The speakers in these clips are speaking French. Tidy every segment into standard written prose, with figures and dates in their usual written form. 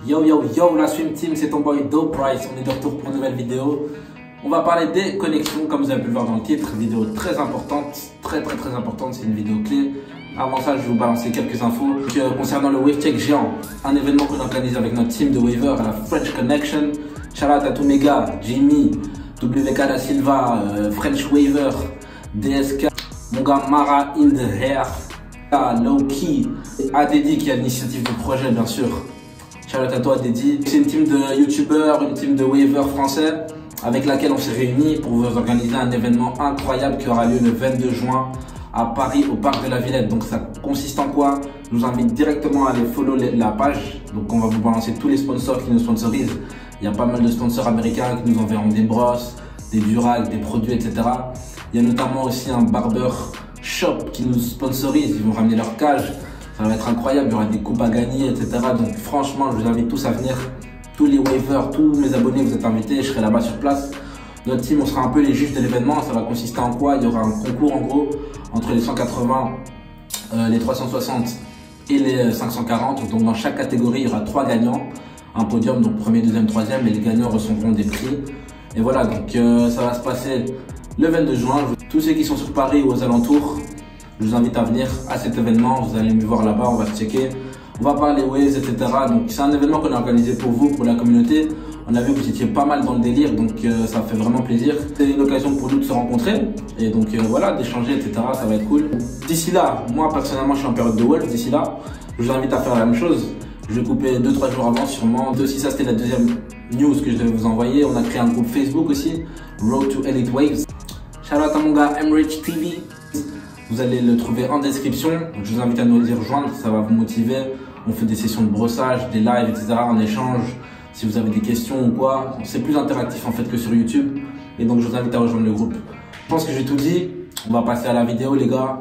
Yo yo yo la Swim Team, c'est ton boy Dope Price, on est de retour pour une nouvelle vidéo. On va parler des connexions comme vous avez pu le voir dans le titre, vidéo très importante, très importante, c'est une vidéo clé. Avant ça, je vais vous balancer quelques infos. Concernant le Wave Check géant, un événement qu'on organise avec notre team de wavers à la French Connection. Shout out à tous mes gars, Jimmy, WK Da Silva, French Waver, DSK, mon gars Mara in the hair, Lowkey, Adedi qui a l'initiative du projet bien sûr. Shout out à toi Adedi. C'est une team de youtubeurs, une team de wavers français avec laquelle on s'est réunis pour vous organiser un événement incroyable qui aura lieu le 22 juin à Paris au parc de la Villette. Donc ça consiste en quoi? Je vous invite directement à aller follow la page. Donc on va vous balancer tous les sponsors qui nous sponsorisent. Il y a pas mal de sponsors américains qui nous enverront des brosses, des durags, des produits, etc. Il y a notamment aussi un barber shop qui nous sponsorise. Ils vont ramener leur cage. Ça va être incroyable. Il y aura des coupes à gagner, etc. Donc franchement, je vous invite tous à venir. Tous les wavers, tous mes abonnés, vous êtes invités. Je serai là-bas sur place. Notre team, on sera un peu les juges de l'événement. Ça va consister en quoi? Il y aura un concours en gros entre les 180, les 360 et les 540. Donc dans chaque catégorie, il y aura 3 gagnants. Un podium, donc premier, deuxième, troisième. Et les gagnants recevront des prix. Et voilà, donc ça va se passer le 22 juin. Tous ceux qui sont sur Paris ou aux alentours, je vous invite à venir à cet événement. Vous allez me voir là-bas, on va se checker. On va parler waves, etc. Donc c'est un événement qu'on a organisé pour vous, pour la communauté. On a vu que vous étiez pas mal dans le délire, donc ça fait vraiment plaisir. C'est une occasion pour nous de se rencontrer et donc voilà, d'échanger, etc. Ça va être cool. D'ici là, moi personnellement, je suis en période de Wolf. D'ici là, je vous invite à faire la même chose. Je vais couper 2-3 jours avant sûrement. Si ça c'était la deuxième news que je devais vous envoyer. On a créé un groupe Facebook aussi, Road to Elite Waves. Shout out à mon gars Emrich TV. Vous allez le trouver en description. Donc, je vous invite à nous y rejoindre, ça va vous motiver. On fait des sessions de brossage, des lives, etc. en échange. Si vous avez des questions ou quoi, c'est plus interactif en fait que sur YouTube. Et donc je vous invite à rejoindre le groupe. Je pense que j'ai tout dit. On va passer à la vidéo les gars.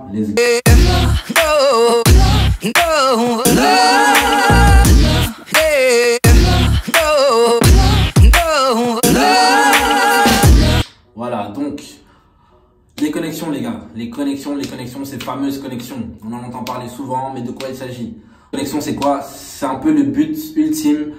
Voilà, donc les connexions les gars. Les connexions, ces fameuses connexions. On en entend parler souvent, mais de quoi il s'agit? Connexion c'est quoi? C'est un peu le but ultime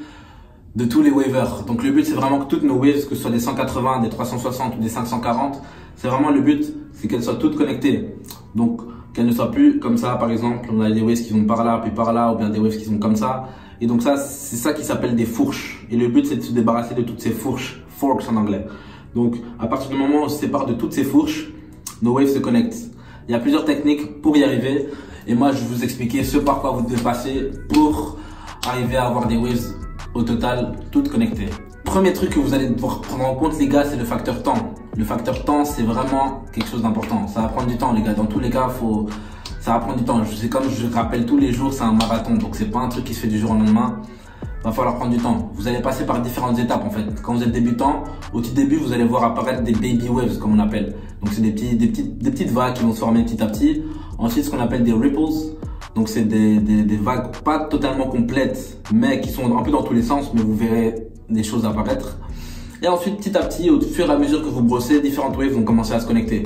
de tous les wavers. Donc le but c'est vraiment que toutes nos waves, que ce soit des 180, des 360 ou des 540, c'est vraiment le but, c'est qu'elles soient toutes connectées. Donc qu'elles ne soient plus comme ça, par exemple, on a des waves qui vont par là, puis par là, ou bien des waves qui sont comme ça. Et donc ça, c'est ça qui s'appelle des fourches. Et le but c'est de se débarrasser de toutes ces fourches, forks en anglais. Donc à partir du moment où on se sépare de toutes ces fourches, nos waves se connectent. Il y a plusieurs techniques pour y arriver. Et moi je vais vous expliquer ce par quoi vous devez passer pour arriver à avoir des waves au total, toutes connectées. Premier truc que vous allez devoir prendre en compte les gars, c'est le facteur temps. Le facteur temps, c'est vraiment quelque chose d'important. Ça va prendre du temps les gars, dans tous les cas, ça va prendre du temps. C'est comme je rappelle tous les jours, c'est un marathon. Donc c'est pas un truc qui se fait du jour au lendemain. Va falloir prendre du temps. Vous allez passer par différentes étapes en fait. Quand vous êtes débutant, au tout début, vous allez voir apparaître des baby waves comme on appelle. Donc c'est des petites vagues qui vont se former petit à petit. Ensuite, ce qu'on appelle des ripples. Donc c'est des vagues pas totalement complètes, mais qui sont un peu dans tous les sens, mais vous verrez des choses apparaître. Et ensuite, petit à petit, au fur et à mesure que vous brossez, différentes waves vont commencer à se connecter.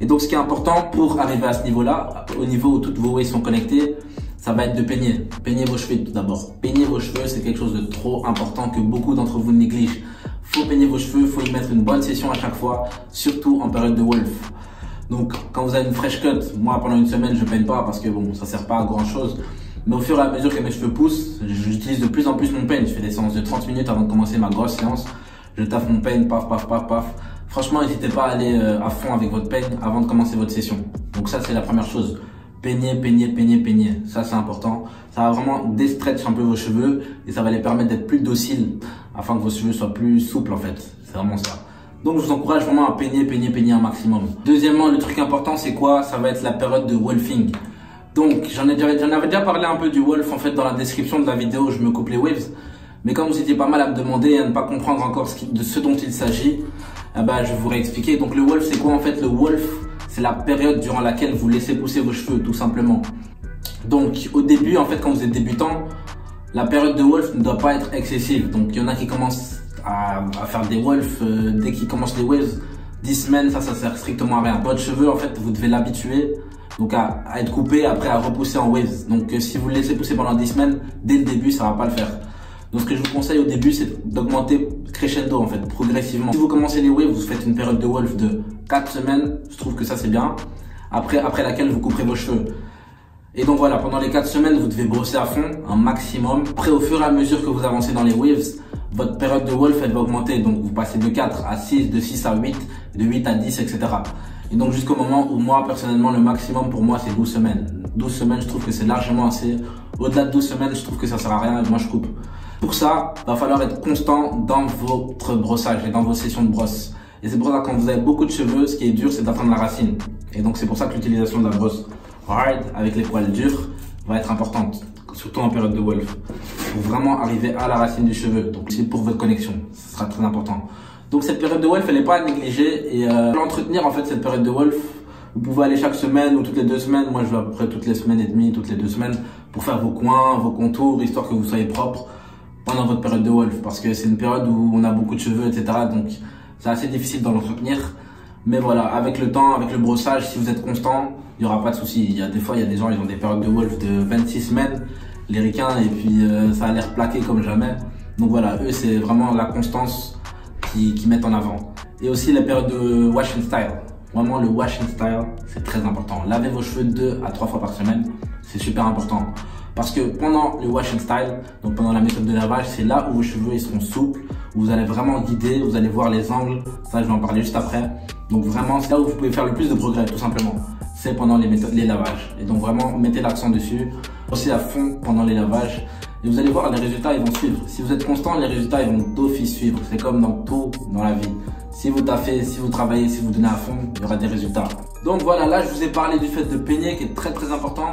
Et donc ce qui est important pour arriver à ce niveau-là, au niveau où toutes vos waves sont connectées, ça va être de peigner. Peigner vos cheveux tout d'abord. Peigner vos cheveux, c'est quelque chose de trop important que beaucoup d'entre vous négligent. Faut peigner vos cheveux, faut y mettre une bonne session à chaque fois, surtout en période de Wolf. Donc quand vous avez une fresh cut, moi pendant une semaine je peigne pas parce que bon ça sert pas à grand chose. Mais au fur et à mesure que mes cheveux poussent, j'utilise de plus en plus mon peigne. Je fais des séances de 30 minutes avant de commencer ma grosse séance. Je taffe mon peigne, paf paf paf paf. Franchement n'hésitez pas à aller à fond avec votre peigne avant de commencer votre session. Donc ça c'est la première chose. Peigner, peigner, peigner, peigner. Ça c'est important. Ça va vraiment déstretch un peu vos cheveux et ça va les permettre d'être plus dociles afin que vos cheveux soient plus souples en fait. C'est vraiment ça. Donc je vous encourage vraiment à peigner un maximum. Deuxièmement, le truc important c'est quoi? Ça va être la période de wolfing. Donc j'en avais déjà parlé un peu du wolf en fait dans la description de la vidéo, je me coupe les waves. Mais comme vous étiez pas mal à me demander et à ne pas comprendre encore de ce dont il s'agit, je vais vous réexpliquer. Donc le wolf c'est quoi en fait? Le wolf c'est la période durant laquelle vous laissez pousser vos cheveux tout simplement. Donc au début en fait quand vous êtes débutant, la période de wolf ne doit pas être excessive. Donc il y en a qui commencent à faire des wolf dès qu'ils commencent les waves. 10 semaines, ça sert strictement à rien. Votre cheveu, en fait, vous devez l'habituer donc à être coupé, après à repousser en waves. Donc si vous le laissez pousser pendant 10 semaines, dès le début, ça va pas le faire. Donc ce que je vous conseille au début, c'est d'augmenter crescendo en fait, progressivement. Si vous commencez les waves, vous faites une période de wolf de 4 semaines, je trouve que ça c'est bien. Après laquelle vous couperez vos cheveux. Et donc voilà, pendant les 4 semaines, vous devez brosser à fond, un maximum. Après, au fur et à mesure que vous avancez dans les waves, votre période de wolf, elle va augmenter. Donc vous passez de 4 à 6, de 6 à 8, de 8 à 10, etc. Et donc jusqu'au moment où moi, personnellement, le maximum pour moi, c'est 12 semaines. 12 semaines, je trouve que c'est largement assez. Au-delà de 12 semaines, je trouve que ça sert à rien et moi, je coupe. Pour ça, il va falloir être constant dans votre brossage et dans vos sessions de brosse. Et c'est pour ça que quand vous avez beaucoup de cheveux, ce qui est dur, c'est d'atteindre la racine. Et donc c'est pour ça que l'utilisation de la brosse hard avec les poils durs va être importante, surtout en période de wolf, pour vraiment arriver à la racine du cheveu. Donc c'est pour votre connexion, ce sera très important. Donc cette période de wolf, elle n'est pas à négliger et l'entretenir en fait cette période de wolf. Vous pouvez aller chaque semaine ou toutes les 2 semaines. Moi je vais à peu près toutes les semaines et demie, toutes les 2 semaines pour faire vos coins, vos contours, histoire que vous soyez propre pendant votre période de wolf, parce que c'est une période où on a beaucoup de cheveux, etc. Donc c'est assez difficile d'en entretenir. Mais voilà, avec le temps, avec le brossage, si vous êtes constant, il n'y aura pas de souci. Il y a des fois, il y a des gens, ils ont des périodes de wolf de 26 semaines, les ricains, et puis ça a l'air plaqué comme jamais. Donc voilà, eux, c'est vraiment la constance qui mettent en avant. Et aussi la période de wash and style. Vraiment, le wash and style, c'est très important. Lavez vos cheveux 2 à 3 fois par semaine, c'est super important. Parce que pendant le wash and style, donc pendant la méthode de lavage, c'est là où vos cheveux ils seront souples, où vous allez vraiment guider, vous allez voir les angles, ça je vais en parler juste après. Donc vraiment, c'est là où vous pouvez faire le plus de progrès, tout simplement. C'est pendant les lavages. Et donc vraiment, mettez l'accent dessus, aussi à fond pendant les lavages. Et vous allez voir, les résultats ils vont suivre. Si vous êtes constant, les résultats ils vont d'office suivre. C'est comme dans tout dans la vie. Si vous taffez, si vous travaillez, si vous donnez à fond, il y aura des résultats. Donc voilà, là je vous ai parlé du fait de peigner qui est très très important.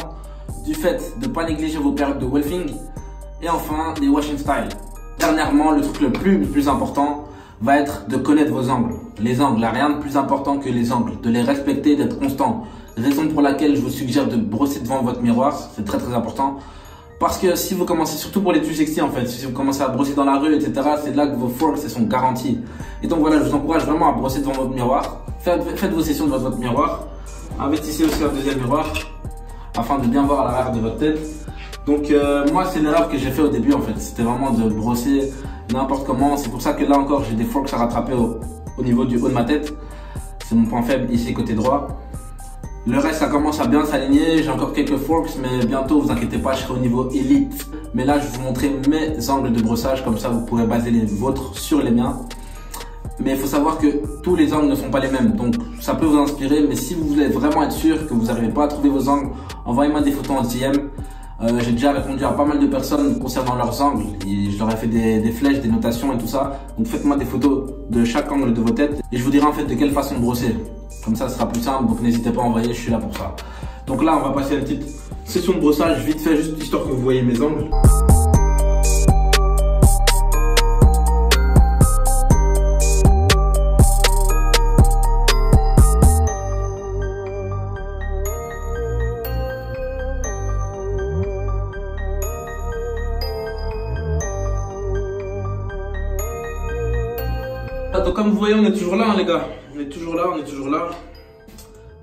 Du fait de ne pas négliger vos périodes de wolfing et enfin les washing style. Dernièrement, le truc le plus important va être de connaître vos angles. Les angles, il n'y a rien de plus important que les angles, de les respecter, d'être constant. Raison pour laquelle je vous suggère de brosser devant votre miroir, c'est très très important. Parce que si vous commencez, surtout pour les 360 en fait, si vous commencez à brosser dans la rue, etc., c'est là que vos forks sont garantis. Et donc voilà, je vous encourage vraiment à brosser devant votre miroir. Faites vos sessions devant votre miroir. Investissez aussi un deuxième miroir, afin de bien voir à l'arrière de votre tête. Donc moi c'est l'erreur que j'ai fait au début en fait, c'était vraiment de brosser n'importe comment. C'est pour ça que là encore j'ai des forks à rattraper au niveau du haut de ma tête. C'est mon point faible ici côté droit. Le reste ça commence à bien s'aligner, j'ai encore quelques forks mais bientôt vous inquiétez pas, je serai au niveau élite. Mais là je vais vous montrer mes angles de brossage, comme ça vous pourrez baser les vôtres sur les miens. Mais il faut savoir que tous les angles ne sont pas les mêmes, donc ça peut vous inspirer. Mais si vous voulez vraiment être sûr que vous n'arrivez pas à trouver vos angles, envoyez-moi des photos en DM. J'ai déjà répondu à pas mal de personnes concernant leurs angles. Et je leur ai fait des flèches, des notations et tout ça. Donc faites-moi des photos de chaque angle de vos têtes et je vous dirai en fait de quelle façon brosser. Comme ça, ce sera plus simple, donc n'hésitez pas à envoyer, je suis là pour ça. Donc là, on va passer à une petite session de brossage vite fait, juste histoire que vous voyez mes angles. Donc comme vous voyez, on est toujours là hein, les gars, on est toujours là.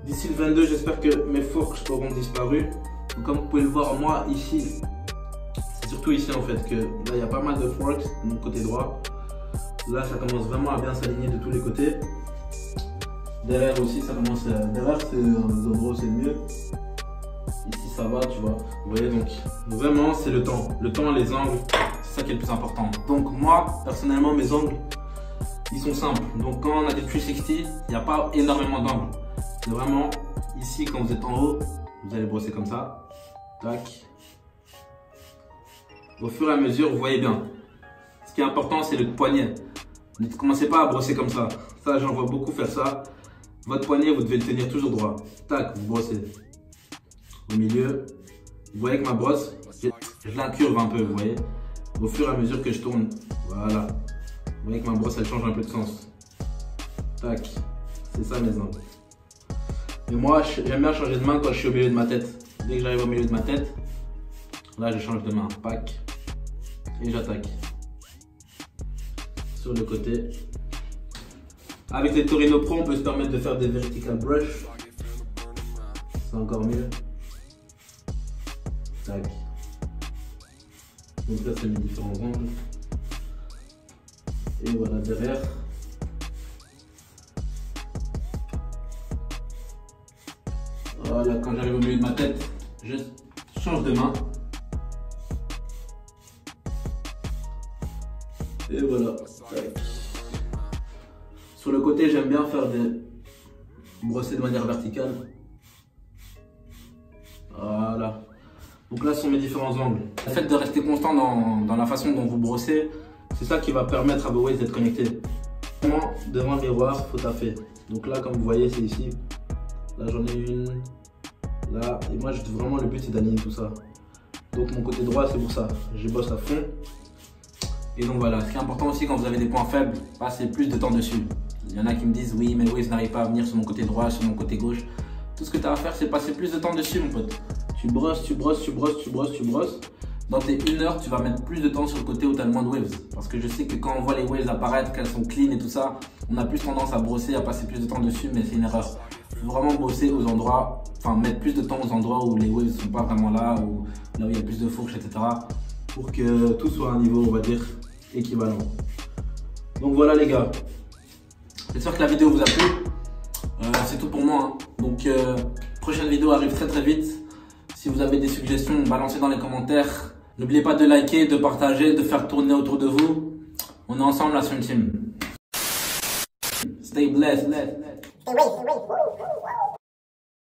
D'ici le 22, j'espère que mes forks auront disparu. Donc, comme vous pouvez le voir, moi ici, c'est surtout ici en fait que là il y a pas mal de forks de mon côté droit. Là ça commence vraiment à bien s'aligner de tous les côtés. Derrière aussi ça commence, derrière c'est gros c'est mieux. Ici ça va, tu vois. Vous voyez donc vraiment c'est le temps, les angles, c'est ça qui est le plus important. Donc moi personnellement mes angles ils sont simples. Donc quand on a des 360, il n'y a pas énormément d'angles. C'est vraiment ici quand vous êtes en haut, vous allez brosser comme ça. Tac. Au fur et à mesure, vous voyez bien. Ce qui est important, c'est le poignet. Ne commencez pas à brosser comme ça. Ça, j'en vois beaucoup faire ça. Votre poignet, vous devez le tenir toujours droit. Tac, vous brossez. Au milieu, vous voyez que ma brosse, je l'incurve un peu, vous voyez. Au fur et à mesure que je tourne, voilà. Vous voyez que ma brosse elle change un peu de sens. Tac, c'est ça mes angles. Mais moi j'aime bien changer de main quand je suis au milieu de ma tête. Dès que j'arrive au milieu de ma tête, là je change de main. Pac. Et j'attaque. Sur le côté. Avec les Torino Pro, on peut se permettre de faire des vertical brush. C'est encore mieux. Tac. Donc là, c'est mes différents angles. Et voilà, derrière. Voilà, quand j'arrive au milieu de ma tête, je change de main. Et voilà. Sur le côté, j'aime bien faire des brosser de manière verticale. Voilà. Donc là, ce sont mes différents angles. Le fait de rester constant dans la façon dont vous brossez, c'est ça qui va permettre à vos waves d'être connectés. Devant le miroir, faut taffer. Donc là, comme vous voyez, c'est ici. Là, j'en ai une. Là, et moi, vraiment, le but, c'est d'aligner tout ça. Donc, mon côté droit, c'est pour ça. Je bosse à fond. Et donc, voilà. Ce qui est important aussi, quand vous avez des points faibles, passez plus de temps dessus. Il y en a qui me disent, oui, mais waves n'arrive pas à venir sur mon côté droit, sur mon côté gauche. Tout ce que tu as à faire, c'est passer plus de temps dessus, mon pote. Tu brosses, tu brosses, tu brosses, tu brosses, tu brosses. Dans tes 1 heure, tu vas mettre plus de temps sur le côté où tu as le moins de waves. Parce que je sais que quand on voit les waves apparaître, qu'elles sont clean et tout ça, on a plus tendance à brosser, à passer plus de temps dessus, mais c'est une erreur. Il faut vraiment bosser aux endroits, enfin mettre plus de temps aux endroits où les waves ne sont pas vraiment là, ou là où il y a plus de fourches, etc. Pour que tout soit à un niveau, on va dire, équivalent. Donc voilà les gars. J'espère que la vidéo vous a plu. C'est tout pour moi. Hein. Donc prochaine vidéo arrive très très vite. Si vous avez des suggestions, balancez dans les commentaires. N'oubliez pas de liker, de partager, de faire tourner autour de vous. On est ensemble là sur une team. Stay blessed.